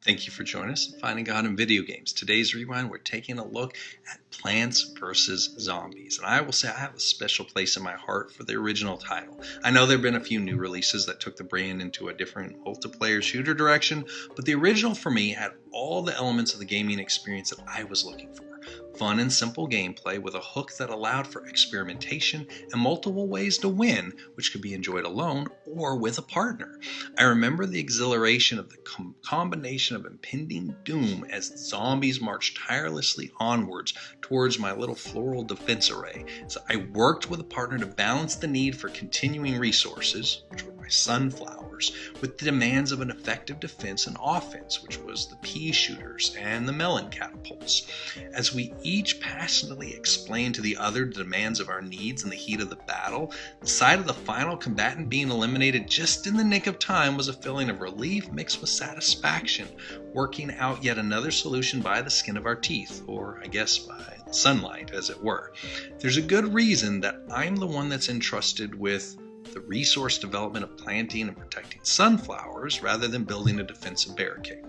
Thank you for joining us in Finding God in Video Games. Today's Rewind, we're taking a look at Plants vs. Zombies. And I will say I have a special place in my heart for the original title. I know there have been a few new releases that took the brand into a different multiplayer shooter direction, but the original for me had all the elements of the gaming experience that I was looking for. Fun and simple gameplay with a hook that allowed for experimentation and multiple ways to win, which could be enjoyed alone or with a partner. I remember the exhilaration of the combination of impending doom as zombies marched tirelessly onwards towards my little floral defense array. So I worked with a partner to balance the need for continuing resources, which were my sunflowers, with the demands of an effective defense and offense, which was the pea shooters and the melon catapults. As we each passionately explained to the other the demands of our needs in the heat of the battle, the sight of the final combatant being eliminated just in the nick of time was a feeling of relief mixed with satisfaction, working out yet another solution by the skin of our teeth, or I guess by sunlight, as it were. There's a good reason that I'm the one that's entrusted with the resource development of planting and protecting sunflowers rather than building a defensive barricade.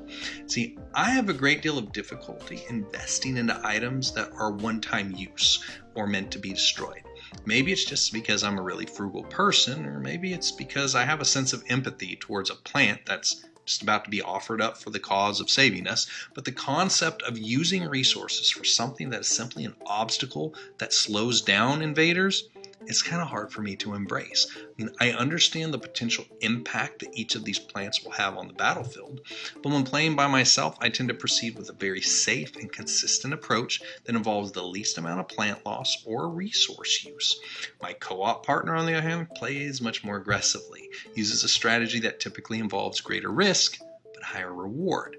See, I have a great deal of difficulty investing into items that are one-time use or meant to be destroyed. Maybe it's just because I'm a really frugal person, or maybe it's because I have a sense of empathy towards a plant that's just about to be offered up for the cause of saving us, but the concept of using resources for something that is simply an obstacle that slows down invaders, it's kind of hard for me to embrace. I understand the potential impact that each of these plants will have on the battlefield, but when playing by myself, I tend to proceed with a very safe and consistent approach that involves the least amount of plant loss or resource use. My co-op partner, on the other hand, plays much more aggressively, uses a strategy that typically involves greater risk, but higher reward.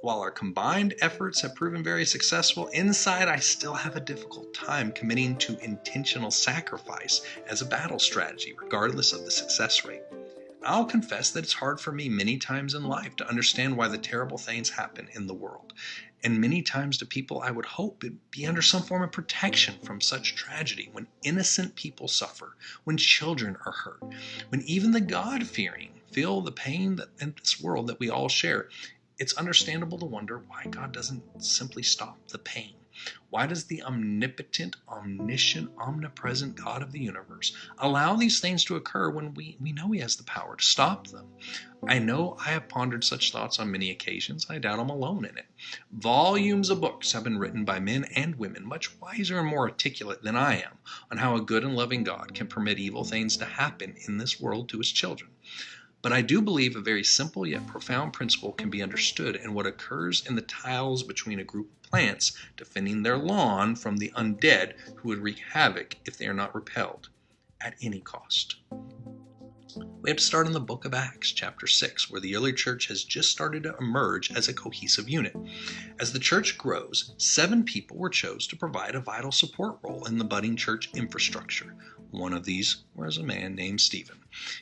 While our combined efforts have proven very successful, inside I still have a difficult time committing to intentional sacrifice as a battle strategy, regardless of the success rate. I'll confess that it's hard for me many times in life to understand why the terrible things happen in the world, and many times to people I would hope would be under some form of protection from such tragedy, when innocent people suffer, when children are hurt, when even the God-fearing feel the pain that in this world that we all share. It's understandable to wonder why God doesn't simply stop the pain. Why does the omnipotent, omniscient, omnipresent God of the universe allow these things to occur when we know He has the power to stop them? I know I have pondered such thoughts on many occasions. I doubt I'm alone in it. Volumes of books have been written by men and women much wiser and more articulate than I am on how a good and loving God can permit evil things to happen in this world to His children. But I do believe a very simple yet profound principle can be understood in what occurs in the tiles between a group of plants defending their lawn from the undead who would wreak havoc if they are not repelled at any cost. We have to start in the book of Acts, chapter 6, where the early church has just started to emerge as a cohesive unit. As the church grows, 7 people were chosen to provide a vital support role in the budding church infrastructure. One of these was a man named Stephen.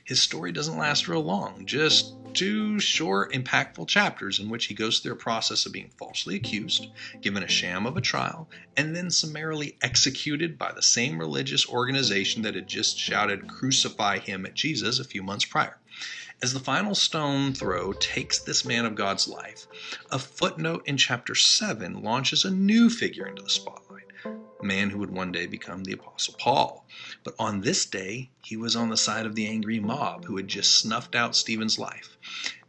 His story doesn't last real long, just 2 short, impactful chapters in which he goes through a process of being falsely accused, given a sham of a trial, and then summarily executed by the same religious organization that had just shouted, "Crucify him" at Jesus a few months prior. As the final stone throw takes this man of God's life, a footnote in chapter 7 launches a new figure into the spotlight, a man who would one day become the Apostle Paul. But on this day, he was on the side of the angry mob who had just snuffed out Stephen's life.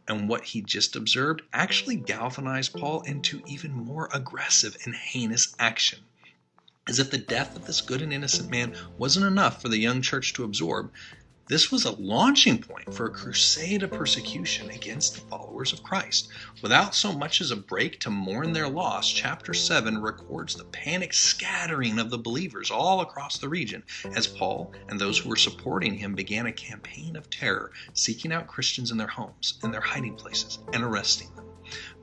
And what he just observed actually galvanized Paul into even more aggressive and heinous action. As if the death of this good and innocent man wasn't enough for the young church to absorb, this was a launching point for a crusade of persecution against the followers of Christ. Without so much as a break to mourn their loss, chapter 7 records the panic scattering of the believers all across the region as Paul and those who were supporting him began a campaign of terror, seeking out Christians in their homes, in their hiding places, and arresting them.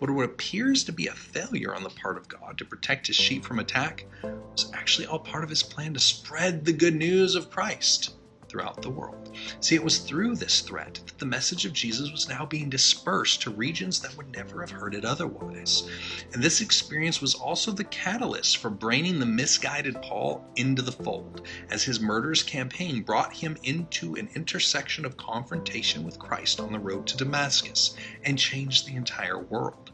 But what appears to be a failure on the part of God to protect His sheep from attack was actually all part of His plan to spread the good news of Christ throughout the world. See, it was through this threat that the message of Jesus was now being dispersed to regions that would never have heard it otherwise. And this experience was also the catalyst for bringing the misguided Paul into the fold, as his murderous campaign brought him into an intersection of confrontation with Christ on the road to Damascus and changed the entire world.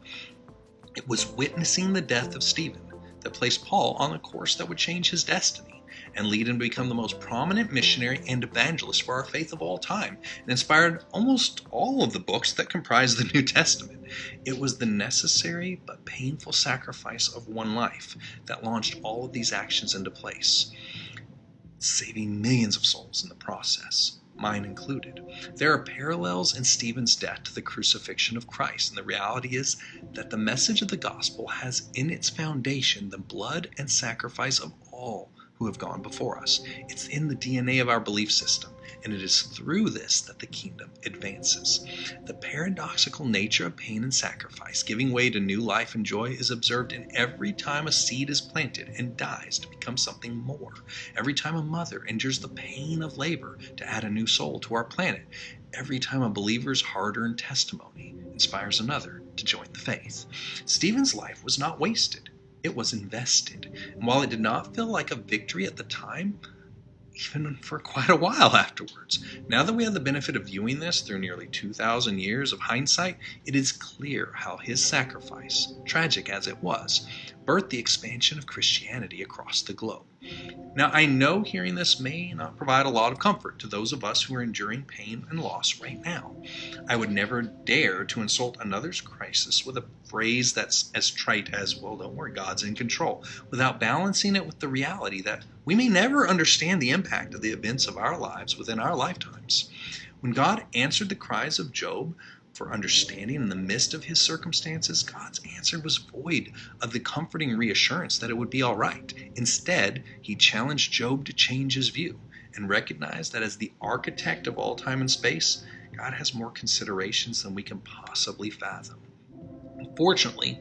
It was witnessing the death of Stephen that placed Paul on a course that would change his destiny and lead him to become the most prominent missionary and evangelist for our faith of all time, and inspired almost all of the books that comprise the New Testament. It was the necessary but painful sacrifice of one life that launched all of these actions into place, saving millions of souls in the process, mine included. There are parallels in Stephen's death to the crucifixion of Christ, and the reality is that the message of the gospel has in its foundation the blood and sacrifice of all who have gone before us. It's in the DNA of our belief system, and it is through this that the kingdom advances. The paradoxical nature of pain and sacrifice, giving way to new life and joy, is observed in every time a seed is planted and dies to become something more. Every time a mother endures the pain of labor to add a new soul to our planet. Every time a believer's hard-earned testimony inspires another to join the faith. Stephen's life was not wasted. It was invested. And while it did not feel like a victory at the time, even for quite a while afterwards, now that we have the benefit of viewing this through nearly 2,000 years of hindsight, it is clear how his sacrifice, tragic as it was, birthed the expansion of Christianity across the globe. Now, I know hearing this may not provide a lot of comfort to those of us who are enduring pain and loss right now. I would never dare to insult another's crisis with a phrase that's as trite as, well, don't worry, God's in control, without balancing it with the reality that we may never understand the impact of the events of our lives within our lifetimes. When God answered the cries of Job for understanding in the midst of his circumstances, God's answer was void of the comforting reassurance that it would be all right. Instead, he challenged Job to change his view and recognize that as the architect of all time and space, God has more considerations than we can possibly fathom. Fortunately,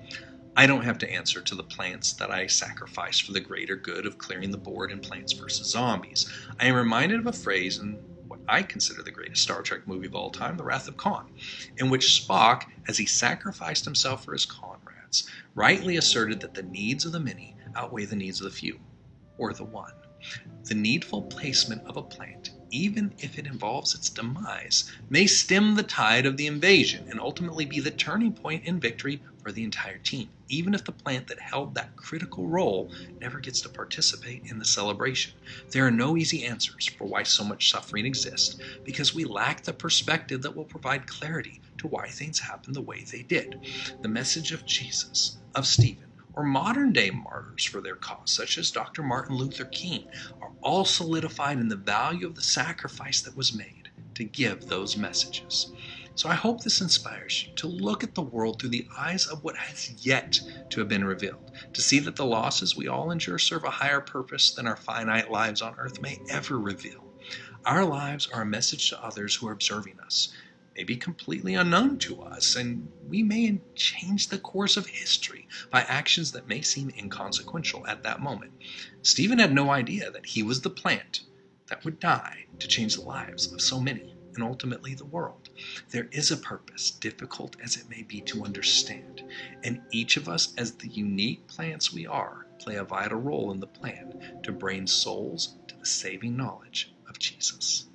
I don't have to answer to the plants that I sacrifice for the greater good of clearing the board in Plants vs. Zombies. I am reminded of a phrase in what I consider the greatest Star Trek movie of all time, The Wrath of Khan, in which Spock, as he sacrificed himself for his comrades, rightly asserted that the needs of the many outweigh the needs of the few, or the one. The needful placement of a plant, even if it involves its demise, may stem the tide of the invasion and ultimately be the turning point in victory for the entire team, even if the plant that held that critical role never gets to participate in the celebration. There are no easy answers for why so much suffering exists, because we lack the perspective that will provide clarity to why things happen the way they did. The message of Jesus, of Stephen, or modern-day martyrs for their cause, such as Dr. Martin Luther King, are all solidified in the value of the sacrifice that was made to give those messages. So I hope this inspires you to look at the world through the eyes of what has yet to have been revealed, to see that the losses we all endure serve a higher purpose than our finite lives on earth may ever reveal. Our lives are a message to others who are observing us, may be completely unknown to us, and we may change the course of history by actions that may seem inconsequential at that moment. Stephen had no idea that he was the plant that would die to change the lives of so many, and ultimately the world. There is a purpose, difficult as it may be to understand, and each of us, as the unique plants we are, play a vital role in the plan to bring souls to the saving knowledge of Jesus.